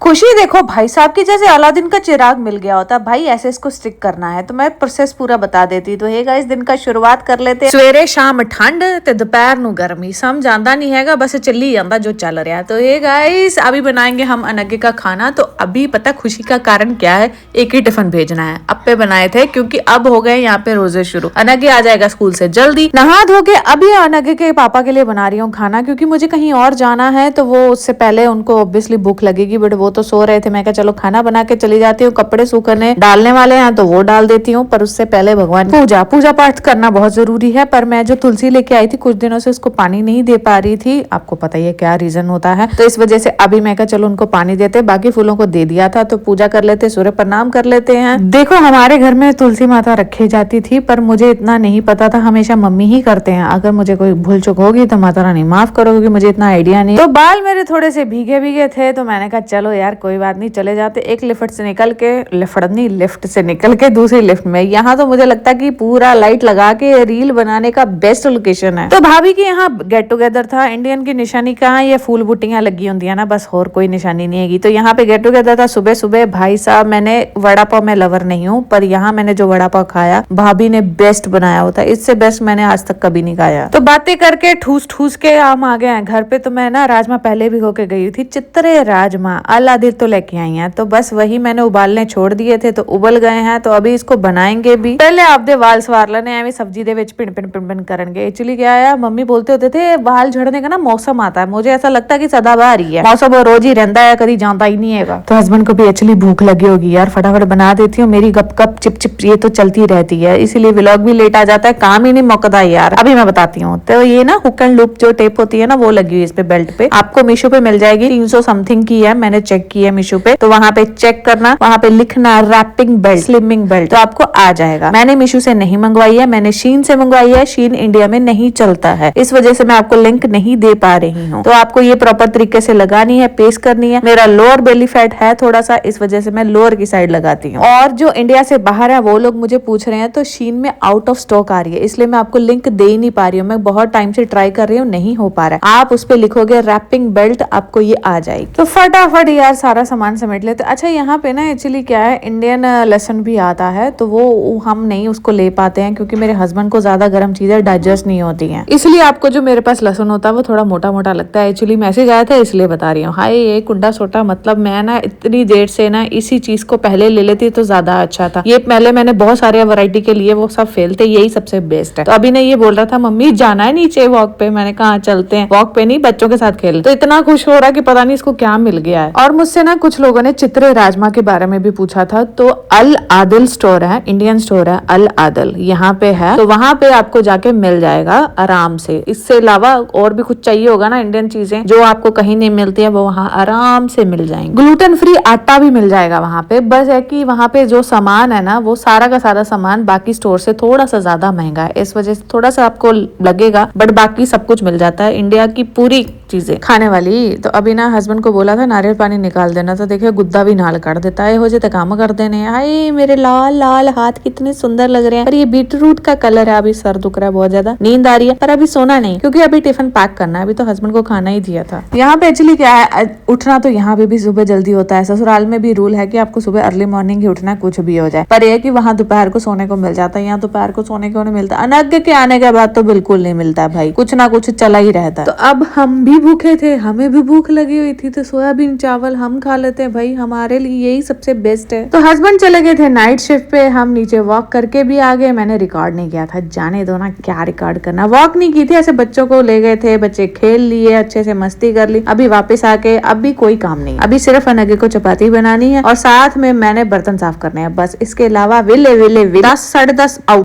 खुशी देखो भाई साहब की जैसे अलादीन का चिराग मिल गया होता भाई, ऐसे इसको स्टिक करना है। तो मैं प्रोसेस पूरा बता देती। तो हे गाइस, दिन का शुरुआत कर लेते। सवेरे शाम ठंड ते दोपहर नु गर्मी, समझ आंदा नहीं हैगा, बस चली जाता जो चल रहा है। तो हे गाइस, अभी बनाएंगे हम अनगे का खाना। तो अभी पता खुशी का कारण क्या है, एक ही टिफिन भेजना है। अप्पे बनाए थे क्योंकि अब हो गए यहाँ पे रोजे शुरू। अनगे आ जाएगा स्कूल से जल्दी, नहा धो के अभी अनगे के पापा के लिए बना रही हूँ खाना, क्योंकि मुझे कहीं और जाना है। तो वो उससे पहले उनको ऑब्वियसली भूख लगेगी, बट वो तो सो रहे थे। मैं कहा चलो खाना बना के चली जाती हूँ, कपड़े सूखने डालने वाले हैं तो वो डाल देती हूँ, पर उससे पहले भगवान पूजा पाठ करना बहुत जरूरी है। पर मैं जो तुलसी लेके आई थी कुछ दिनों से, उसको पानी नहीं दे पा रही थी। आपको पता ही है क्या रीजन होता है, तो इस वजह से अभी मैं कहा चलो उनको पानी देते। बाकी फूलों को दे दिया था, तो पूजा कर लेते, सूर्य प्रणाम कर लेते हैं। देखो हमारे घर में तुलसी माता रखी जाती थी, पर मुझे इतना नहीं पता था, हमेशा मम्मी ही करते हैं। अगर मुझे कोई भूल चुक होगी तो माता रानी माफ करो, क्योंकि मुझे इतना आइडिया नहीं। तो बाल मेरे थोड़े से भीगे भीगे थे, तो मैंने कहा चलो यार कोई बात नहीं, चले जाते। एक लिफ्ट से निकल के दूसरी लिफ्ट में। यहाँ तो मुझे लगता है कि पूरा लाइट लगा के रील बनाने का बेस्ट लोकेशन है। तो भाभी के यहाँ गेट टुगेदर था। इंडियन की निशानी कहाँ, ये फूल बुट्टियां लगी होती है ना, बस और कोई निशानी नहीं है। तो यहाँ पे गेट टुगेदर था सुबह सुबह। भाई साहब, मैंने वड़ा पाव में लवर नहीं हूँ, पर यहाँ मैंने जो वड़ा पाव खाया भाभी ने बेस्ट बनाया होता, इससे बेस्ट मैंने आज तक कभी नहीं खाया। तो बातें करके ठूस ठूस के हम आ गए हैं घर पे। तो मैं ना राजमा पहले भी होके गई थी, चित्रे राजमा अलादीन तो लेके आई हैं। तो बस वही मैंने उबालने छोड़ दिए थे, तो उबल गए हैं। तो अभी इसको बनाएंगे भी। पहले आपदे वाल सवार लेने एवं सब्जी दे विच पिन पिन पिन पिन करेंगे। एक्चुअली क्या है, मम्मी बोलते होते थे बाल झड़ने का ना मौसम आता है। मुझे ऐसा लगता है कि सदाबहार ही है मौसम, वो रोज ही रहता है, कभी जाता ही नहीं है। तो हस्बैंड को भी एक्चुअली भूख लगी होगी यार, फटाफट बना देती हूँ। मेरी गप गप चिप चिप ये तो चलती रहती है, इसीलिए व्लॉग भी लेट आ जाता है, काम ही नहीं मुकदा यार। अभी मैं बताती हूँ। तो ये ना हुक एंड लूप जो टेप होती है ना, वो लगी हुई इस पे बेल्ट पे। आपको मीशो पे मिल जाएगी, 300 समथिंग की है, मैंने चेक की है मीशो पे। तो वहां पे चेक करना, वहां पे लिखना रैपिंग बेल्ट, स्लिमिंग बेल्ट, तो आपको आ जाएगा। मैंने मीशो से नहीं मंगवाई है, मैंने शीन से मंगवाई है। शीन इंडिया में नहीं चलता है, इस वजह से मैं आपको लिंक नहीं दे पा रही हूँ। तो आपको ये प्रॉपर तरीके से लगानी है, पेस्ट करनी है। मेरा लोअर बेली फैट है थोड़ा सा, इस वजह से मैं लोअर की साइड लगाती हूँ। और जो इंडिया से बाहर है वो लोग मुझे पूछ रहे हैं, तो शीन में आउट ऑफ स्टॉक आ रही है, इसलिए मैं आपको लिंक दे ही नहीं पा रही हूँ। मैं बहुत टाइम से ट्राई कर रही हूँ, नहीं हो पा रहा है। आप उस पर लिखोगे रैपिंग बेल्ट, आपको ये आ जाएगी। तो फटाफट यार सारा सामान समेट लेते। अच्छा यहाँ पे ना एक्चुअली क्या है, इंडियन लहसुन भी आता है, तो वो हम नहीं उसको ले पाते हैं, क्योंकि मेरे हस्बैंड को ज्यादा गर्म चीजें डाइजेस्ट नहीं होती हैं। इसलिए आपको जो मेरे पास लहसुन होता है वो थोड़ा मोटा मोटा लगता है। एक्चुअली मैसेज आया था इसलिए बता रही हूँ। हाय ये कुंडा छोटा, मतलब मैं ना इतनी देर से ना इसी चीज को पहले ले लेती तो ज्यादा अच्छा था। ये पहले मैंने बहुत सारे वैरायटी के लिए, वो सब फेल थे, यही सबसे बेस्ट है। तो अभी ने ये बोल रहा था मम्मी जाना है नीचे वॉक पे, मैंने कहा चलते हैं। वॉक पे नहीं, बच्चों के साथ खेल। तो इतना खुश हो रहा कि पता नहीं इसको क्या मिल गया है। और मुझसे ना कुछ लोगों ने चित्रे राजमा के बारे में भी पूछा था। तो अल आदिल स्टोर है, इंडियन स्टोर है अल आदिल, यहाँ पे है। तो वहां पे आपको जाके मिल जाएगा आराम से। इससे अलावा और भी कुछ चाहिए होगा ना, इंडियन चीजें जो आपको कहीं नहीं मिलती है, वो वहाँ आराम से मिल जाएंगे। ग्लूटेन फ्री आटा भी मिल जाएगा वहां पे। बस है कि वहां पे जो सामान है ना, वो सारा का सारा सामान बाकी स्टोर से थोड़ा सा ज्यादा महंगा है, इस वजह से थोड़ा सा आपको लगेगा, बट बाकी सब कुछ मिल जाता है, इंडिया की पूरी चीजें खाने वाली। तो अभी ना हस्बैंड को बोला था नारियल पानी निकाल देना, तो देखिए गुद्दा भी नाल कर देता है, हो जाए काम कर देने। हाय मेरे लाल लाल हाथ कितने सुंदर लग रहे हैं। पर ये बीटरूट का कलर है, अभी सर दुख रहा है बहुत ज्यादा, नींद आ रही है, पर अभी सोना नहीं, क्योंकि अभी टिफिन पैक करना है। अभी तो हस्बैंड को खाना ही दिया था। यहाँ पे एक्चुअली क्या है, उठना तो यहाँ पे भी सुबह जल्दी होता है। ससुराल में भी रूल है कि आपको सुबह अर्ली मॉर्निंग ही उठना, कुछ भी हो जाए। पर यह कि वहाँ दोपहर को सोने को मिल जाता है, यहाँ दोपहर को सोने को नहीं मिलता। अनग के आने के बाद तो बिल्कुल नहीं मिलता भाई, कुछ ना कुछ चला ही रहता है। तो अब हम भी भूखे थे, हमें भी भूख लगी हुई थी, तो सोयाबीन चावल हम खा लेते हैं भाई, हमारे लिए यही सबसे बेस्ट है। तो हस्बैंड चले गए थे नाइट शिफ्ट पे, हम नीचे वॉक करके भी आ गए। मैंने रिकॉर्ड नहीं किया था, जाने दो ना, क्या रिकॉर्ड करना। वॉक नहीं की थी, ऐसे बच्चों को ले गए थे, बच्चे खेल लिए, अच्छे से मस्ती कर ली। अभी वापस आके अब भी कोई काम नहीं, अभी सिर्फ अनगे को चपाती बनानी है और साथ में मैंने बर्तन साफ करने हैं, बस। इसके अलावा विले 10 साढ़े 10 आउट।